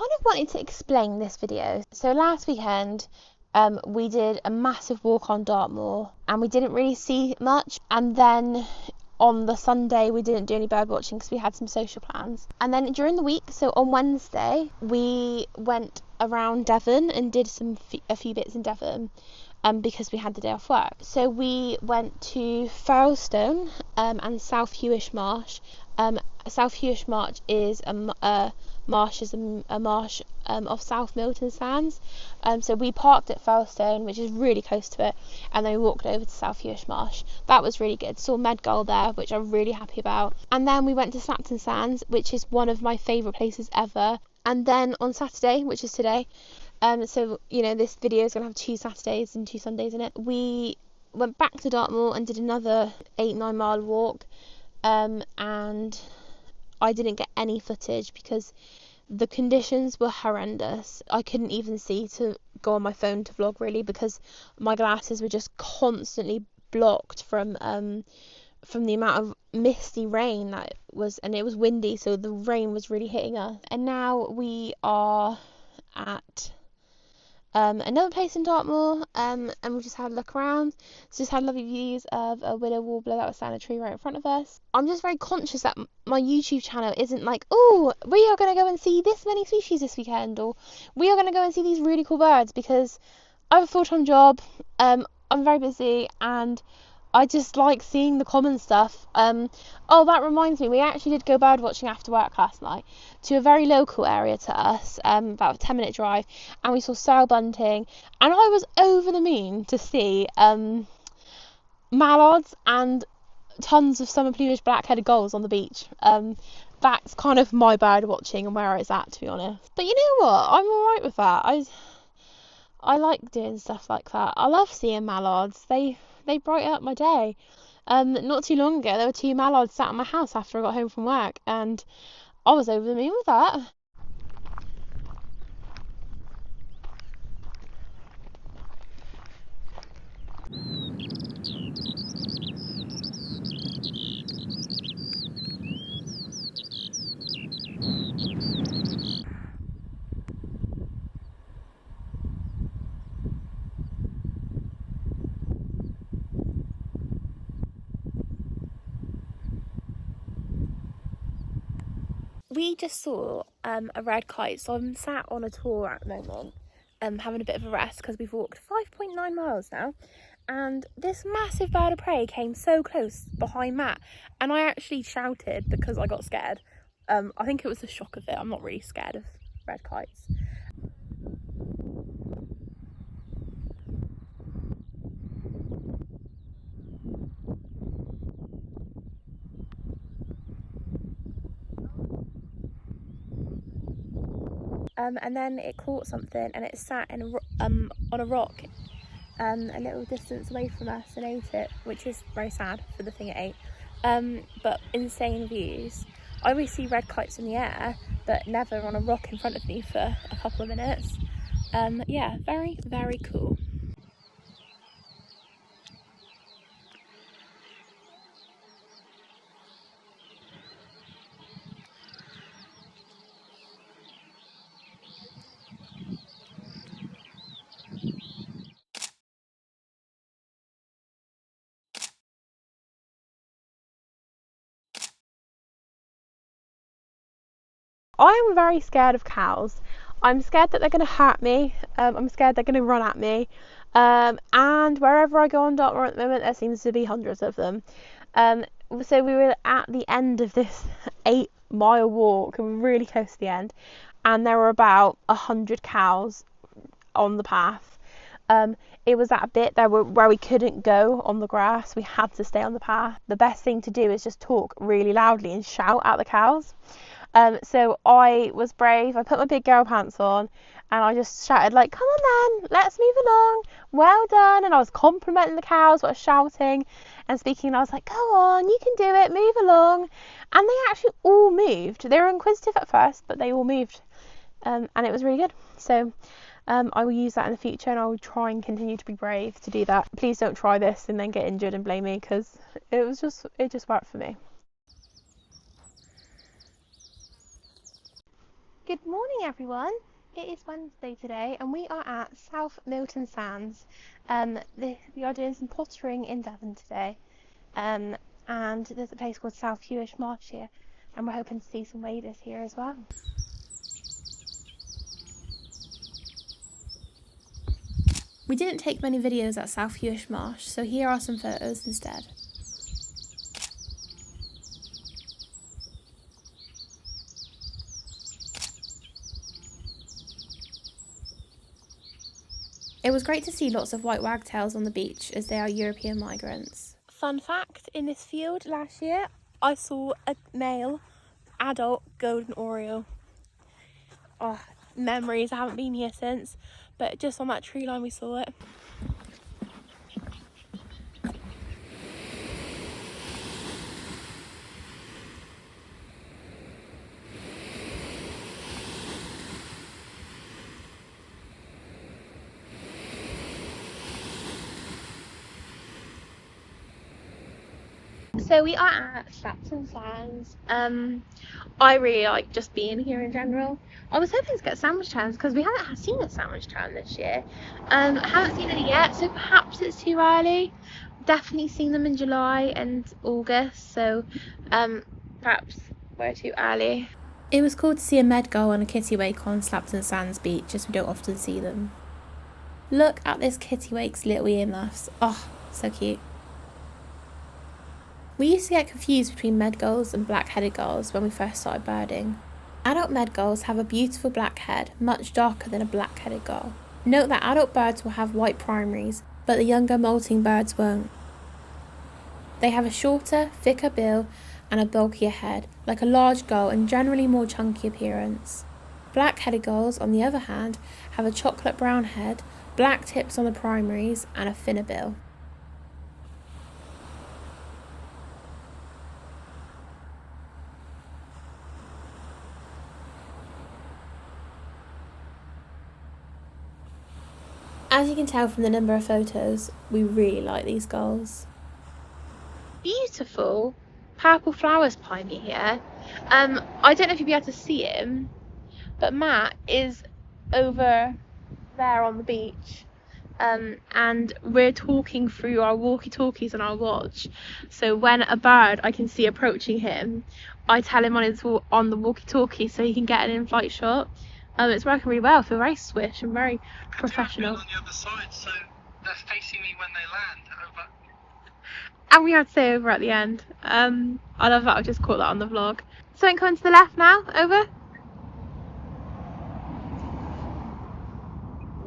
kind of wanted to explain this video. So last weekend, we did a massive walk on Dartmoor and we didn't really see much. And then on the Sunday, we didn't do any bird watching because we had some social plans. And then during the week, so on Wednesday, we went around Devon and did a few bits in Devon. Because we had the day off work. So we went to Ferrelstone and South Hewish Marsh. South Hewish Marsh is a marsh of South Milton Sands. So we parked at Ferrelstone, which is really close to it, and then we walked over to South Hewish Marsh. That was really good. Saw Medgull there, which I'm really happy about. And then we went to Snapton Sands, which is one of my favourite places ever. And then on Saturday, which is today, so you know this video is going to have 2 Saturdays and 2 Sundays in it. We went back to Dartmoor and did another 8-9 mile walk, and I didn't get any footage because the conditions were horrendous. I couldn't even see to go on my phone to vlog really because my glasses were just constantly blocked from the amount of misty rain that was, and it was windy, so the rain was really hitting us. And now we are at another place in Dartmoor, and we just had a look around. So just had lovely views of a willow warbler that was standing in a tree right in front of us. I'm just very conscious that my YouTube channel isn't like, oh, we are going to go and see this many species this weekend, or we are going to go and see these really cool birds, because I have a full-time job, I'm very busy, and I just like seeing the common stuff. Oh, that reminds me, we actually did go bird watching after work last night to a very local area to us, about a 10-minute drive, and we saw sow bunting, and I was over the moon to see mallards and tons of summer plumage black-headed gulls on the beach. That's kind of my bird watching and where it's at, to be honest. But you know what? I'm alright with that. I like doing stuff like that. I love seeing mallards. They brighten up my day. Not too long ago, there were 2 mallards sat at my house after I got home from work, and I was over the moon with that. We just saw a red kite, so I'm sat on a tour at the moment, having a bit of a rest because we've walked 5.9 miles now, and this massive bird of prey came so close behind Matt, and I actually shouted because I got scared. I think it was the shock of it. I'm not really scared of red kites. And then it caught something, and it sat in on a rock a little distance away from us and ate it, which is very sad for the thing it ate. But insane views. I always see red kites in the air, but never on a rock in front of me for a couple of minutes. Yeah, very, very cool. I am very scared of cows. I'm scared that they're going to hurt me. I'm scared they're going to run at me. And wherever I go on Dartmoor at the moment, there seems to be hundreds of them. So we were at the end of this 8-mile walk, and we're really close to the end, and there were about 100 cows on the path. It was that bit there where we couldn't go on the grass. We had to stay on the path. The best thing to do is just talk really loudly and shout at the cows. So I was brave. I put my big girl pants on and I just shouted like, come on then, let's move along, well done. And I was complimenting the cows, I was shouting and speaking, and I was like, go on, you can do it, move along. And they actually all moved. They were inquisitive at first, but they all moved, and it was really good. So I will use that in the future, and I will try and continue to be brave to do that. Please don't try this and then get injured and blame me, because it just worked for me. Good morning, everyone. It is Wednesday today, and we are at South Milton Sands. We are doing some pottering in Devon today, and there's a place called South Hewish Marsh here, and we're hoping to see some waders here as well. We didn't take many videos at South Hewish Marsh, so here are some photos instead. It was great to see lots of white wagtails on the beach as they are European migrants. Fun fact, in this field last year I saw a male adult golden oriole. Oh, memories, I haven't been here since, but just on that tree line we saw it. So we are at Clapton Sands. I really like just being here in general. I was hoping to get sandwich towns because we haven't seen a sandwich town this year. I haven't seen any yet, so perhaps it's too early. Definitely seen them in July and August, so perhaps we're too early. It was cool to see a med gull and a kittiwake on Clapton Sands beach, as we don't often see them. Look at this kittiwake's little earmuffs. Oh, so cute. We used to get confused between med gulls and black-headed gulls when we first started birding. Adult med gulls have a beautiful black head, much darker than a black-headed gull. Note that adult birds will have white primaries, but the younger molting birds won't. They have a shorter, thicker bill and a bulkier head, like a large gull, and generally more chunky appearance. Black-headed gulls, on the other hand, have a chocolate brown head, black tips on the primaries and a thinner bill. As you can tell from the number of photos, we really like these gulls. Beautiful purple flowers behind me here. I don't know if you'll be able to see him, but Matt is over there on the beach, and we're talking through our walkie-talkies on our watch. So when a bird I can see approaching him, I tell him on the walkie-talkie so he can get an in-flight shot. It's working really well. I feel very swish and very professional. On the other side, so they're facing me when they land. Over. And we had to say over at the end. I love that. I just caught that on the vlog. Something coming to the left now. Over.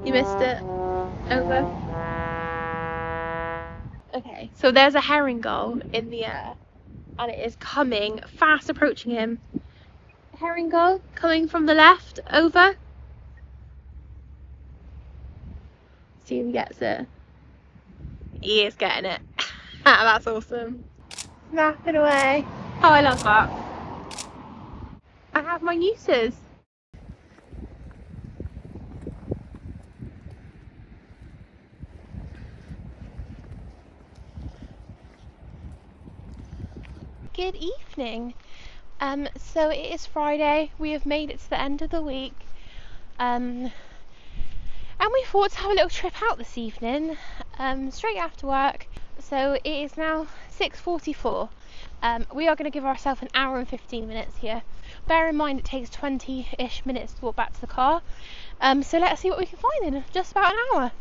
You missed it. Over. Okay, so there's a herring gull in the air, and it is coming fast, approaching him. Herring gull coming from the left. Over. See if he gets it. He is getting it. That's awesome. Snapping away. Oh, I love that. I have my nooses. Good evening. So it is Friday. We have made it to the end of the week. And we thought to have a little trip out this evening, straight after work. So it is now 6:44. We are going to give ourselves an hour and 15 minutes here. Bear in mind it takes 20-ish minutes to walk back to the car. So let's see what we can find in just about an hour.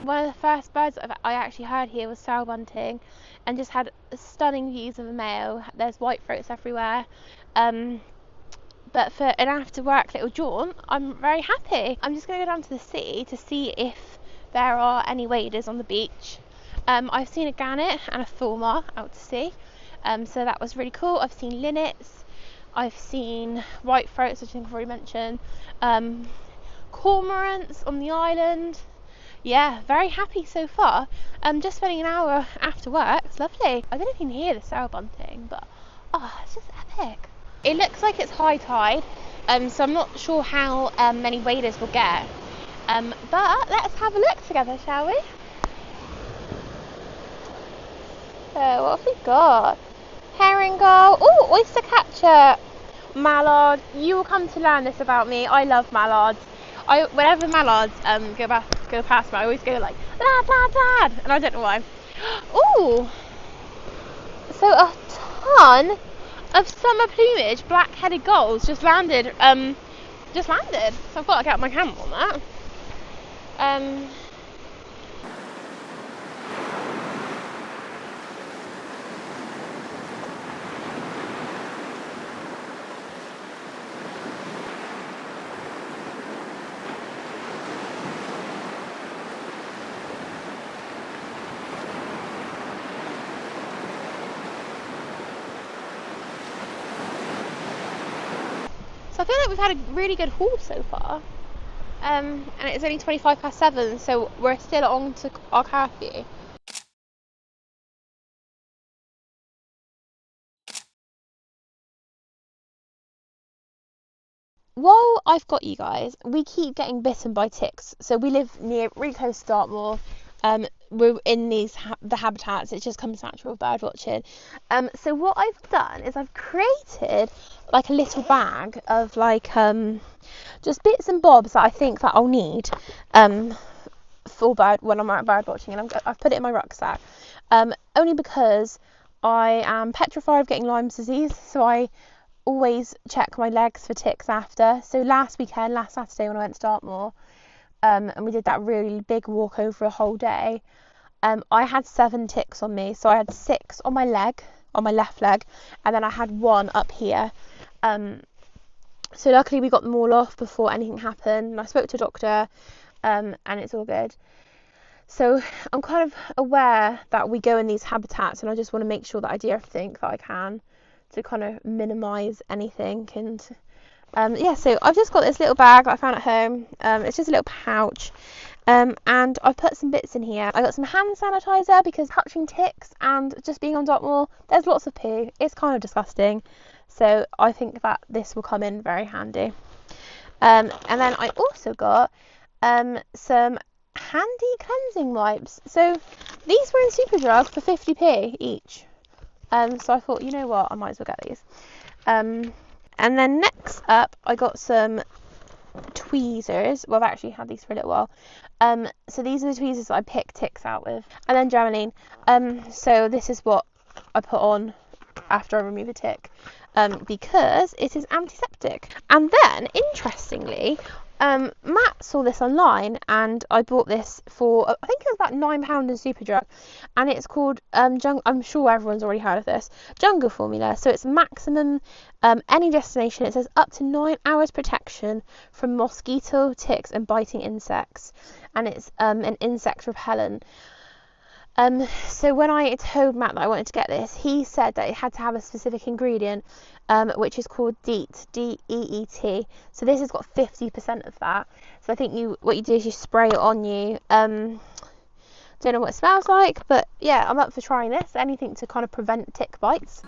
One of the first birds I actually heard here was sow bunting, and just had stunning views of a male. There's white throats everywhere. But for an after work little jaunt, I'm very happy. I'm just going to go down to the sea to see if there are any waders on the beach. I've seen a gannet and a fulmar out to sea, so that was really cool. I've seen linnets, I've seen white throats, which I think I've already mentioned, cormorants on the island. Yeah, very happy so far. Just spending an hour after work. It's lovely. I don't know if you can hear the sail bunting, but it's just epic. It looks like it's high tide, so I'm not sure how many waders we'll get. But let's have a look together, shall we? So what have we got? Herring gull. Oh, oyster catcher. Mallard. You will come to learn this about me. I love mallards. Whenever mallards go past me, I always go like lad, lad, lad, and I don't know why. Oh, so a ton of summer plumage black-headed gulls just landed. So I've got to get my camera on that. So I feel like we've had a really good haul so far, and it's only 7:25, so we're still on to our curfew. While I've got you guys, we keep getting bitten by ticks. So we live really close to Dartmoor. We're in the habitats. It just comes natural with bird watching. So what I've done is I've created like a little bag of like just bits and bobs that I think that I'll need for when I'm out bird watching, and I've put it in my rucksack. Only because I am petrified of getting Lyme disease, so I always check my legs for ticks after. So last Saturday when I went to Dartmoor, and we did that really big walk over a whole day, I had 7 ticks on me. So I had 6 on my left leg, and then I had 1 up here. So luckily we got them all off before anything happened, and I spoke to a doctor, and it's all good. So I'm kind of aware that we go in these habitats, and I just want to make sure that I do everything that I can to kind of minimise anything. And so I've just got this little bag that I found at home. It's just a little pouch, and I've put some bits in here. I got some hand sanitizer because touching ticks and just being on Dartmoor, there's lots of poo. It's kind of disgusting, so I think that this will come in very handy. And then I also got some handy cleansing wipes. So these were in Superdrug for 50p each. So I thought, you know what, I might as well get these. And then next up, I got some tweezers. Well, I've actually had these for a little while. So these are the tweezers that I pick ticks out with. And then Germaline. So this is what I put on after I remove a tick, because it is antiseptic. And then, interestingly, Matt saw this online, and I bought this for, I think it was about £9 in Superdrug, and it's called I'm sure everyone's already heard of this, Jungle Formula. So it's maximum any destination. It says up to 9 hours protection from mosquito, ticks and biting insects, and it's an insect repellent. So when I told Matt that I wanted to get this, he said that it had to have a specific ingredient, which is called DEET, D-E-E-T. So this has got 50% of that. So I think what you do is you spray it on you. Don't know what it smells like, but yeah, I'm up for trying this. Anything to kind of prevent tick bites.